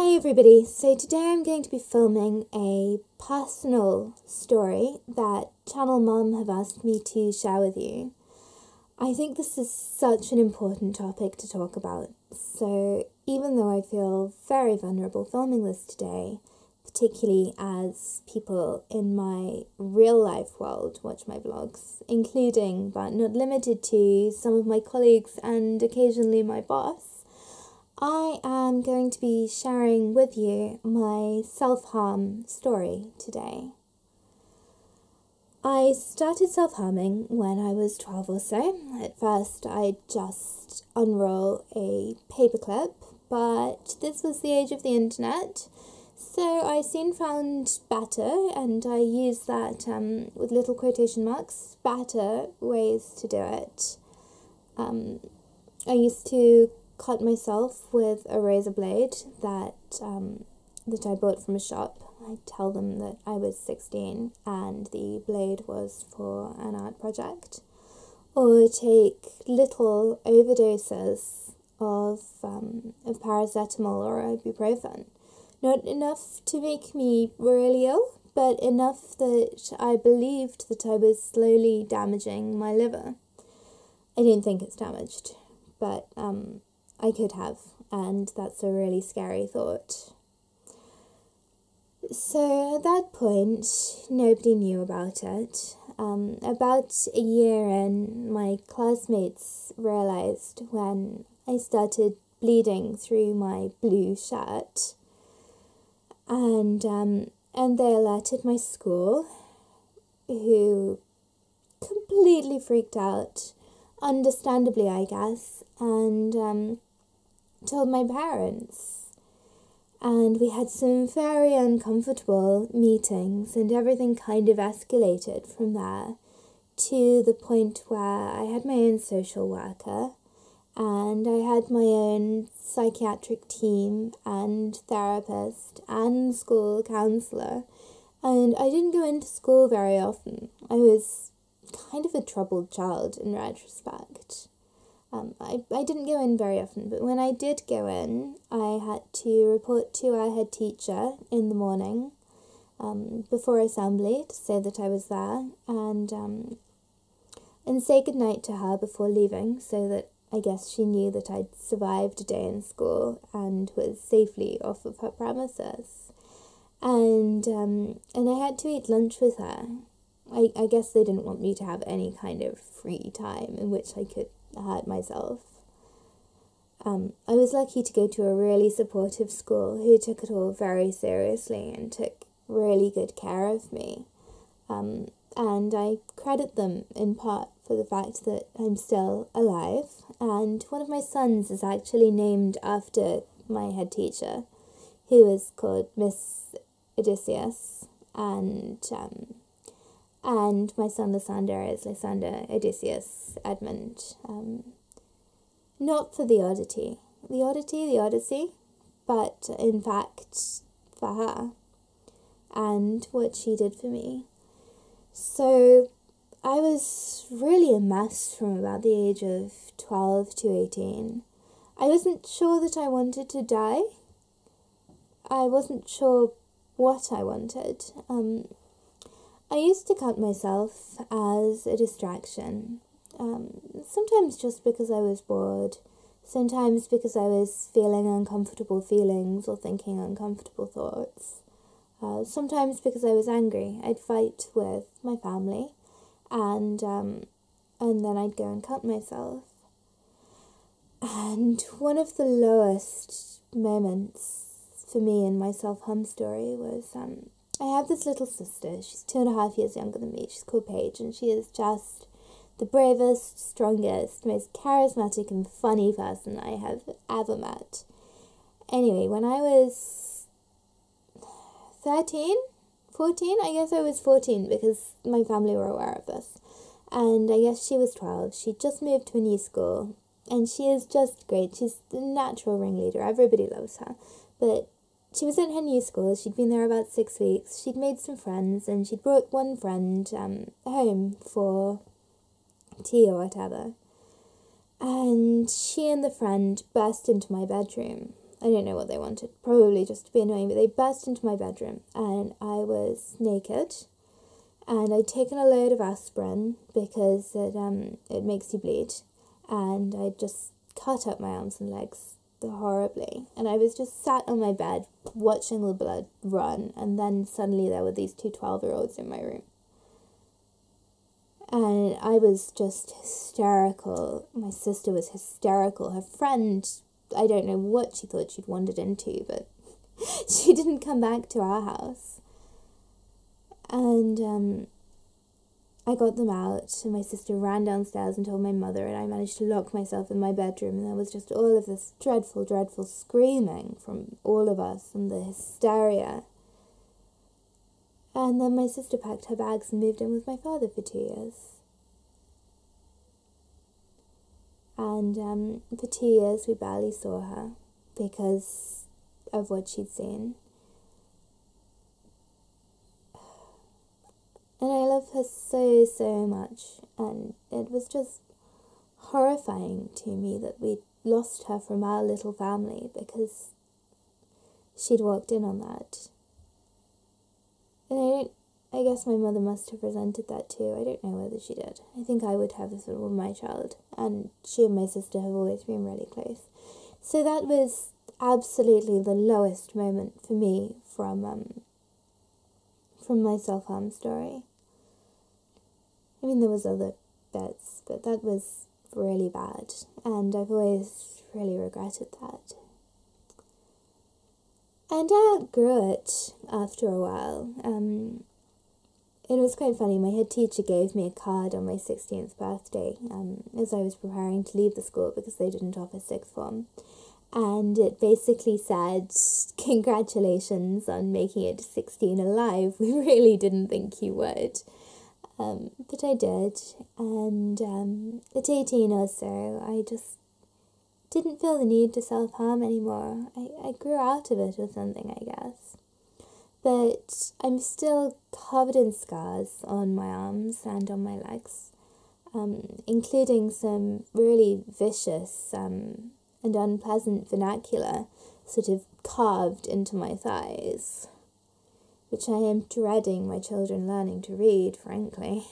Hi everybody, so today I'm going to be filming a personal story that Channel Mum have asked me to share with you. I think this is such an important topic to talk about, so even though I feel very vulnerable filming this today, particularly as people in my real life world watch my vlogs, including but not limited to some of my colleagues and occasionally my boss, I am going to be sharing with you my self-harm story today. I started self-harming when I was 12 or so. At first I'd just unroll a paperclip, but this was the age of the internet, so I soon found better, and I used that with little quotation marks, better ways to do it. I used to cut myself with a razor blade that I bought from a shop. I tell them that I was 16 and the blade was for an art project. Or take little overdoses of paracetamol or ibuprofen. Not enough to make me really ill, but enough that I believed that I was slowly damaging my liver. I don't think it's damaged, but I could have, and that's a really scary thought. So at that point, nobody knew about it. About a year in, my classmates realised when I started bleeding through my blue shirt, and they alerted my school, who completely freaked out, understandably I guess, and told my parents, and we had some very uncomfortable meetings, and everything kind of escalated from there to the point where I had my own social worker and I had my own psychiatric team and therapist and school counsellor, and I didn't go into school very often. I was kind of a troubled child in retrospect. I didn't go in very often, but when I did go in, I had to report to our head teacher in the morning before assembly to say that I was there, and say goodnight to her before leaving, so that I guess she knew that I'd survived a day in school and was safely off of her premises. And I had to eat lunch with her. I guess they didn't want me to have any kind of free time in which I could hurt myself. I was lucky to go to a really supportive school who took it all very seriously and took really good care of me. And I credit them in part for the fact that I'm still alive, and one of my sons is actually named after my head teacher, who is called Miss Odysseus, and my son Lysander is Lysander Odysseus Edmund. Not for the oddity, the Odyssey, but in fact for her and what she did for me. So I was really a mess from about the age of 12 to 18. I wasn't sure that I wanted to die. I wasn't sure what I wanted. I used to cut myself as a distraction, sometimes just because I was bored, sometimes because I was feeling uncomfortable feelings or thinking uncomfortable thoughts, sometimes because I was angry. I'd fight with my family, and then I'd go and cut myself. And one of the lowest moments for me in my self-harm story was, I have this little sister. She's 2.5 years younger than me. She's called Paige, and she is just the bravest, strongest, most charismatic and funny person I have ever met. Anyway, when I was 13, 14, I guess I was 14 because my family were aware of this, and I guess she was 12. She just moved to a new school, and she is just great. She's the natural ringleader. Everybody loves her, but she was in her new school. She'd been there about 6 weeks. She'd made some friends, and she'd brought one friend home for tea or whatever. And she and the friend burst into my bedroom I don't know what they wanted, probably just to be annoying, but they burst into my bedroom and I was naked and I'd taken a load of aspirin because it makes you bleed, and I just cut up my arms and legs horribly, and I was just sat on my bed watching the blood run, and then suddenly there were these two 12-year-olds in my room. And I was just hysterical. My sister was hysterical. Her friend, I don't know what she thought she'd wandered into, but she didn't come back to our house. And I got them out, and my sister ran downstairs and told my mother, and I managed to lock myself in my bedroom, and there was just all of this dreadful, dreadful screaming from all of us, and the hysteria. And then my sister packed her bags and moved in with my father for 2 years. And for 2 years we barely saw her because of what she'd seen. And I love her so, so much, and it was just horrifying to me that we'd lost her from our little family because she'd walked in on that. And I guess my mother must have resented that too. I don't know whether she did. I think I would have if it were my child, and she and my sister have always been really close. So that was absolutely the lowest moment for me from my self-harm story. I mean, there was other bits, but that was really bad, and I've always really regretted that. And I outgrew it after a while. It was quite funny. My head teacher gave me a card on my 16th birthday as I was preparing to leave the school because they didn't offer sixth form. And it basically said, "Congratulations on making it to 16 alive. We really didn't think you would." But I did. And at 18 or so, I just didn't feel the need to self-harm anymore. I grew out of it or something, I guess. But I'm still covered in scars on my arms and on my legs, including some really vicious and unpleasant vernacular sort of carved into my thighs, which I am dreading my children learning to read, frankly.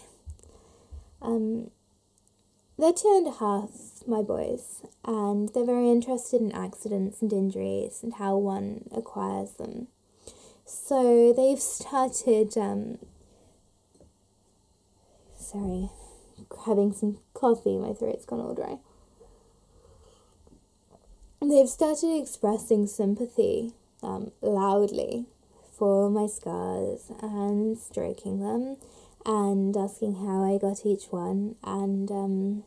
They're 2.5, my boys, and they're very interested in accidents and injuries and how one acquires them. So they've started, having some coffee, my throat's gone all dry. They've started expressing sympathy loudly for my scars and stroking them and asking how I got each one, and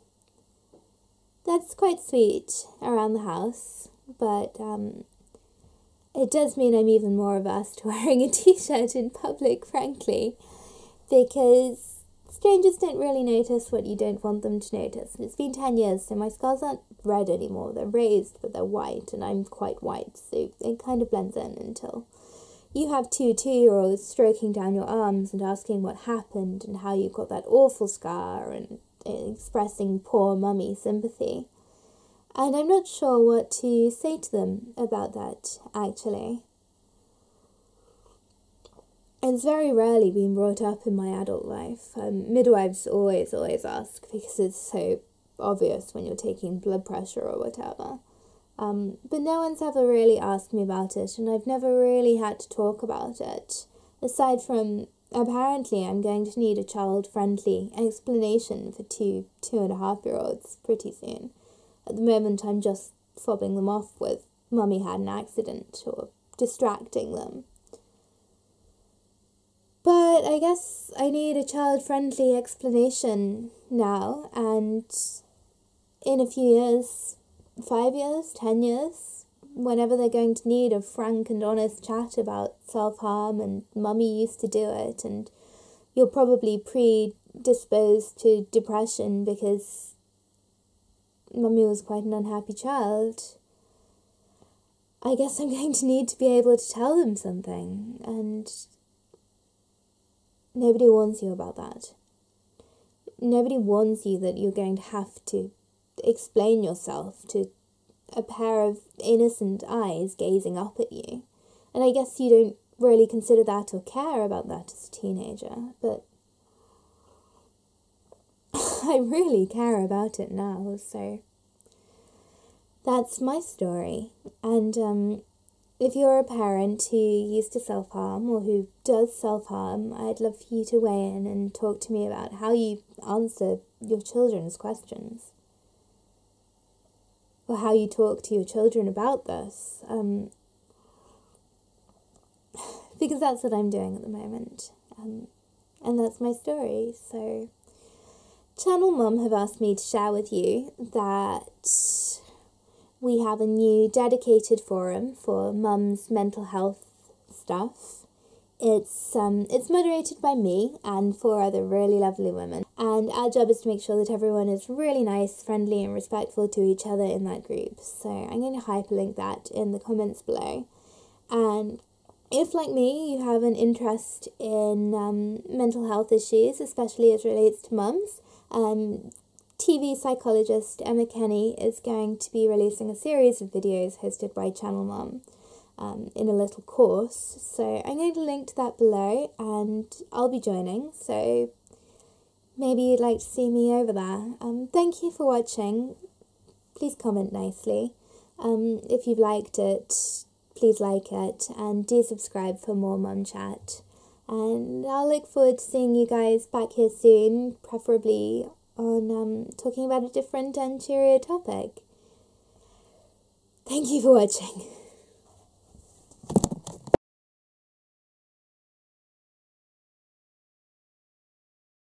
that's quite sweet around the house, but it does mean I'm even more averse to wearing a t-shirt in public, frankly, because strangers don't really notice what you don't want them to notice. And it's been 10 years, so my scars aren't red anymore. They're raised, but they're white, and I'm quite white, so it kind of blends in until you have two 2-year-olds stroking down your arms and asking what happened and how you got that awful scar and expressing poor mummy sympathy. And I'm not sure what to say to them about that, actually. It's very rarely been brought up in my adult life. Midwives always ask because it's so obvious when you're taking blood pressure or whatever. But no one's ever really asked me about it, and I've never really had to talk about it. Aside from, apparently I'm going to need a child-friendly explanation for 2.5-year-olds pretty soon. At the moment I'm just fobbing them off with "Mummy had an accident" or distracting them. But I guess I need a child-friendly explanation now, and in a few years, 5 years, 10 years, whenever they're going to need a frank and honest chat about self-harm and Mummy used to do it, and you're probably predisposed to depression because Mummy was quite an unhappy child, I guess I'm going to need to be able to tell them something, and nobody warns you about that. Nobody warns you that you're going to have to explain yourself to a pair of innocent eyes gazing up at you. And I guess you don't really consider that or care about that as a teenager, but I really care about it now, so that's my story. And if you're a parent who used to self-harm or who does self-harm, I'd love for you to weigh in and talk to me about how you answer your children's questions, or how you talk to your children about this, because that's what I'm doing at the moment, and that's my story. So Channel Mum have asked me to share with you that we have a new dedicated forum for mum's mental health stuff. It's moderated by me and 4 other really lovely women, and our job is to make sure that everyone is really nice, friendly and respectful to each other in that group. So I'm going to hyperlink that in the comments below. And if, like me, you have an interest in mental health issues, especially as relates to mums, TV psychologist Emma Kenny is going to be releasing a series of videos hosted by Channel Mum in a little course. So I'm going to link to that below, and I'll be joining, so maybe you'd like to see me over there. Thank you for watching. Please comment nicely. If you've liked it, please like it, and do subscribe for more mum chat. And I'll look forward to seeing you guys back here soon, preferably on talking about a different and cheerier topic. Thank you for watching.